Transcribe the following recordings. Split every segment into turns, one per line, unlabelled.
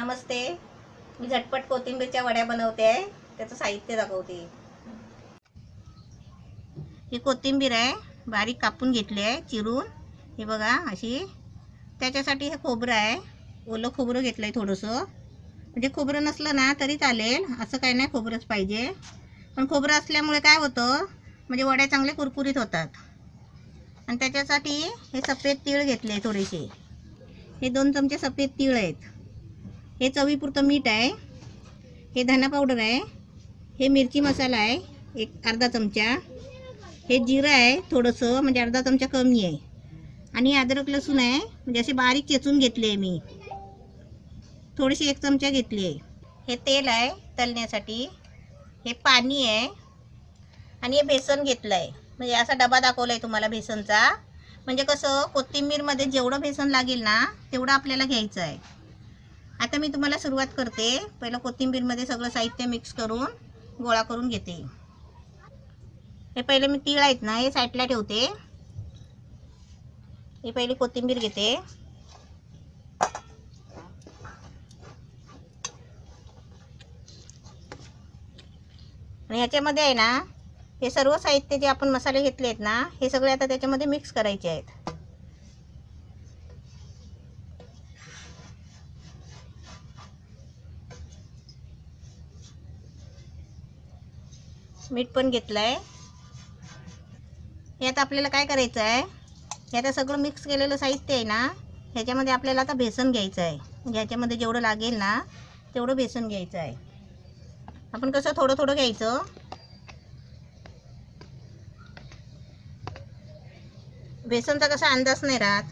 नमस्ते. मी झटपट कोथिंबीरच्या वड्या बनवते आहे. त्याचं साहित्य दाखवते. ही कोथिंबीर आहे, बारीक कापून घेतली आहे चिरून. हे बघा अशी. त्याच्यासाठी हे खोबरं आहे, ओलं खोबरं घेतलं आहे थोडंसं. म्हणजे खोबरं नसलं ना तरी चालेल, असं काही नाही खोबरंच पाहिजे. पण खोबरं असल्यामुळे काय होतं, म्हणजे वड्या चांगले कुरकुरीत होतात. आणि त्याच्यासाठी हे सफेद तीळ घेतले थोडेसे. हे 2 चमचे सफेद तीळ आहेत. हे चवीपुरतं मीठ आहे. हे धना पावडर आहे. हे मिरची मसाला आहे, एक अर्धा चमचा. हे जिरं आहे थोडंसं, म्हणजे अर्धा चमचा कमी आहे. आणि अद्रक लसूण आहे, म्हणजे असे बारीक चेचून घेतले आहे मी. थोडीशी 1 चमचा घेतली आहे. हे तेल आहे तळण्यासाठी. हे पाणी आहे. आणि हे बेसन घेतलं आहे. म्हणजे असा डबा दाखवला आहे तुम्हाला बेसनचा. म्हणजे कसं कोथिंबीरमध्ये जेवढं बेसन लागेल ना तेवढं आपल्याला घ्यायचं आहे. आता मी तुम्हाला सुरुवात करते. पहिलं कोथिंबीरमध्ये सगळं साहित्य मिक्स करून गोळा करून घेते. हे पहिले मी तीळ आहेत ना हे साईडला ठेवते. हे पहिली कोथिंबीर घेते. आणि ह्याच्यामध्ये आहे ना हे सर्व साहित्य जे आपण मसाले घेतले आहेत ना हे सगळे आता त्याच्यामध्ये मिक्स करायचे आहेत. मीठ पण घेतलं आहे. हे आता आपल्याला काय करायचं आहे, हे आता सगळं मिक्स केलेलं साहित्य आहे ना ह्याच्यामध्ये आपल्याला आता बेसन घ्यायचं आहे. म्हणजे ह्याच्यामध्ये जेवढं लागेल ना तेवढं बेसन घ्यायचं आहे. आपण कसं थोडं थोडं घ्यायचं. बेसनचा कसा अंदाज नाही राहत.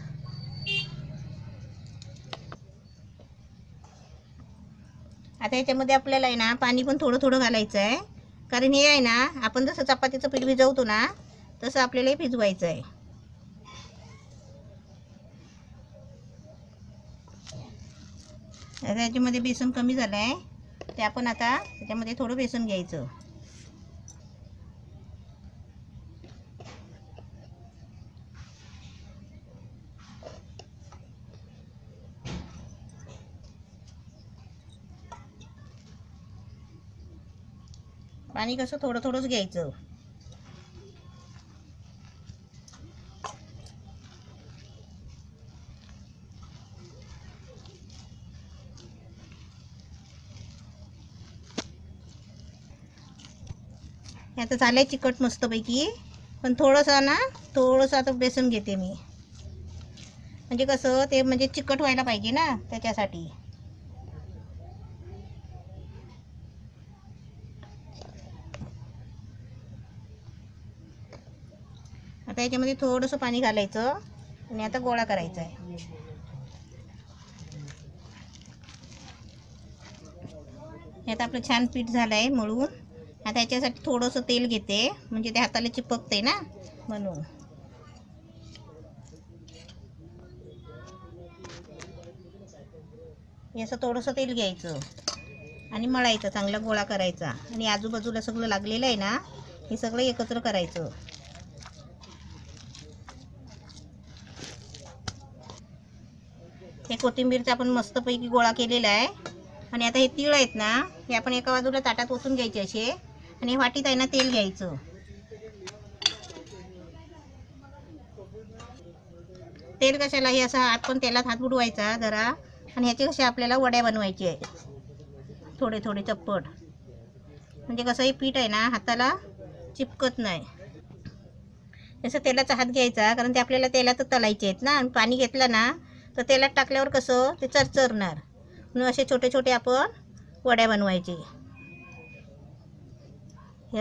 आता ह्याच्यामध्ये आपल्याला आहे ना पाणी पण थोडं थोडं घालायचं आहे. कारण हे आहे ना आपण जसं चपातीचं पीठ भिजवतो ना तसं आपल्याला हे भिजवायचं आहे. आता याच्यामध्ये बेसन कमी झालं आहे, ते आपण आता त्याच्यामध्ये थोडं बेसन घ्यायचं. पाणी कसं थोडं थोडंच घ्यायचं. आता झालंय चिकट मस्तपैकी. पण थोडंसं आता बेसन घेते मी. म्हणजे कसं ते म्हणजे चिकट व्हायला पाहिजे ना त्याच्यासाठी. आता याच्यामध्ये थोडंसं पाणी घालायचं आणि आता गोळा करायचा आहे. आता आपलं छान पीठ झालं आहे मळून. आता याच्यासाठी थोडंसं तेल घेते, म्हणजे ते हाताला चिपकते ना म्हणून. असं थोडंसं तेल घ्यायचं आणि मळायचं, चांगला गोळा करायचा. आणि आजूबाजूला सगळं लागलेलं आहे ना हे सगळं एकत्र करायचं. हे कोथिंबीरचा आपण मस्तपैकी गोळा केलेला आहे. आणि आता हे तीळ आहेत ना हे आपण एका बाजूला ताटात ओतून घ्यायचे असे. आणि वाटीत आहे ना तेल घ्यायचं. तेल कशाला, हे असं आपण तेलात हात बुडवायचा जरा. आणि ह्याचे कसे आपल्याला वड्या बनवायचे आहे, थोडे थोडे चप्पट. म्हणजे कसं हे पीठ आहे ना हाताला चिपकत नाही. जसं तेलाचा हात घ्यायचा, कारण ते आपल्याला तेलातच तळायचे आहेत ना. आणि पाणी घेतलं ना तर तेलात टाकल्यावर कसं ते चरचरणार. म्हणून असे छोटे छोटे आपण वड्या बनवायचे. हे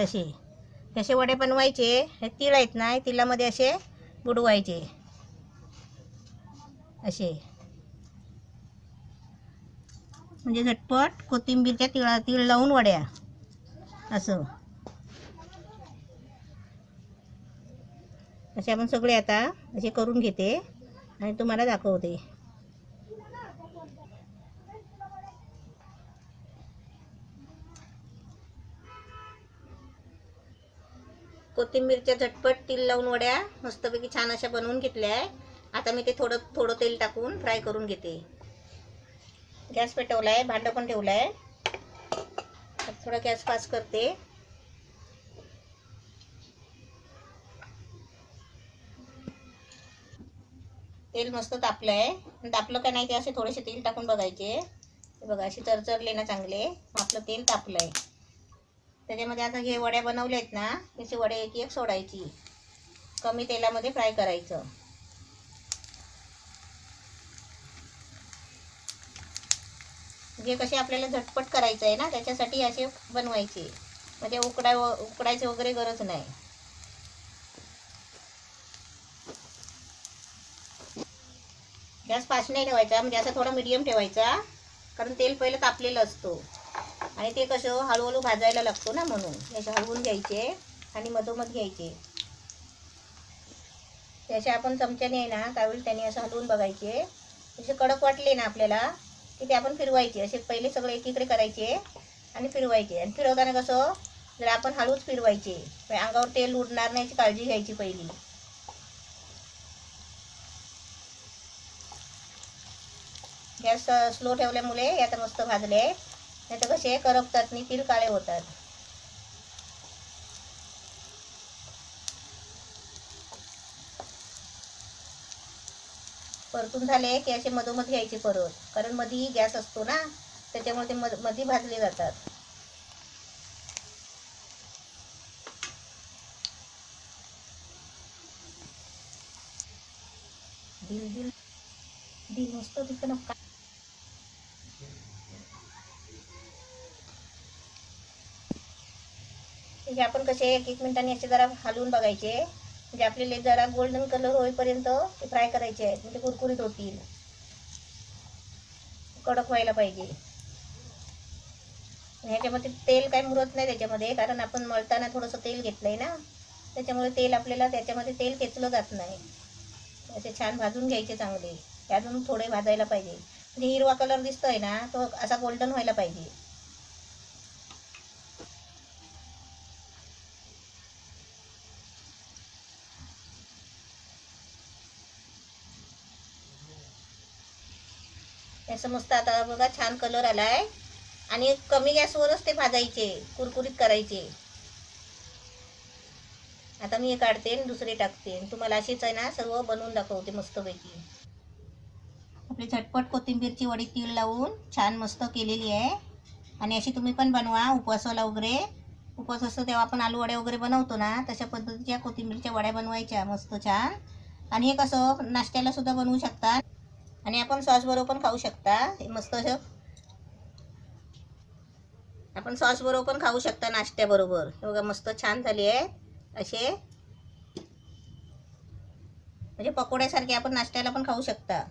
असे वडे बनवायचे. हे तीळ आहेत ना तिळामध्ये असे बुडवायचे असे. म्हणजे झटपट कोथिंबीरच्या तीळ लावून वड्या असं. असे आपण सगळे आता असे करून घेते आणि तुम्हाला दाखवते. कोथिंबीरच्या झटपट तीळ लावून वड्या मस्तपैकी छान अशा बनवून घेतल्या आहे. आता मी ते थोडं थोडं तेल टाकून फ्राय करून घेते. गॅस पेटवला आहे, भांडं पण ठेवलं आहे. थोडा गॅस फास्ट करते. तेल मस्त तापलं आहे. तापलं का नाही ते असे थोडेसे तेल टाकून बघायचे. हे बघा असे चरचरले ना चांगले, आपलं तेल तापलं आहे. त्याच्यामध्ये आता हे वड्या बनवल्या आहेत ना, त्याचे वडे एक एक सोडायची. कमी तेलामध्ये फ्राय करायचं. जे कसे आपल्याला झटपट करायचं आहे ना, त्याच्यासाठी असे बनवायचे. म्हणजे उकडायचे वगैरे गरज नाही. गॅस फास्ट नाही ठेवायचा, म्हणजे असा थोडा मीडियम ठेवायचा, कारण तेल पहिलं तापलेलं असतो आणि ते कसं हळूहळू भाजायला लागतो ना, म्हणून याचे हलवून घ्यायचे आणि मधोमध घ्यायचे. त्याचे आपण चमच्याने आहे ना त्यावेळी त्याने असं हलवून बघायचे. जसे कडक वाटले ना आपल्याला की ते आपण फिरवायचे. असे पहिले सगळे एकीकडे करायचे आणि फिरवायचे. आणि फिरवताना कसं जर आपण हळूच फिरवायचे, अंगावर तेल उडणार नाही याची काळजी घ्यायची पहिली. गॅस स्लो ठेवल्यामुळे आता मस्त भाजले. नाही तर कसे करपतात आणि तीळ काळे होतात. परतून झाले की असे मधोमध घ्यायचे परत, कारण मध्ये गॅस असतो ना, त्याच्यामुळे ते मध्ये भाजले जातात. दिल दिल दिल मस्त तिथं नका. ठीक आहे, आपण कसे एक एक मिनिटांनी असे जरा हलवून बघायचे. म्हणजे आपल्याला जरा गोल्डन कलर होईपर्यंत ते फ्राय करायचे आहेत, म्हणजे कुरकुरीत होतील. कडक व्हायला पाहिजे. ह्याच्यामध्ये तेल काय मुरत नाही त्याच्यामध्ये, कारण आपण मळताना थोडंसं तेल घेतलंय ना, त्याच्यामुळे तेल आपल्याला त्याच्यामध्ये तेल खेचलं जात नाही. असे छान भाजून घ्यायचे चांगले. अजून थोडे भाजायला पाहिजे. म्हणजे हिरवा कलर दिसतोय ना, तो असा गोल्डन व्हायला पाहिजे. असं मस्त आता बघा छान कलर आलाय. आणि कमी गॅसवरच ते भाजायचे, कुरकुरीत करायचे. आता मी हे काढते आणि दुसरे टाकते. तुम्हाला अशीच आहे ना सर्व बनवून दाखवते मस्तपैकी. आपली झटपट कोथिंबीरची वडी तीळ लावून छान मस्त केलेली आहे. आणि अशी तुम्ही पण बनवा उपवासाला वगैरे. उपवास असतो तेव्हा आपण आलू वड्या वगैरे बनवतो ना, तशा पद्धतीच्या कोथिंबीरच्या वड्या बनवायच्या मस्त छान. आणि हे कसं नाश्त्याला सुद्धा बनवू शकता आणि आपण सॉस बरोबर पण खाऊ शकता. हे मस्त असं आपण सॉस बरोबर पण खाऊ शकता नाश्त्याबरोबर. हे बघा मस्त छान झाली आहे. असे म्हणजे पकोड्यासारखे आपण नाश्त्याला पण खाऊ शकता.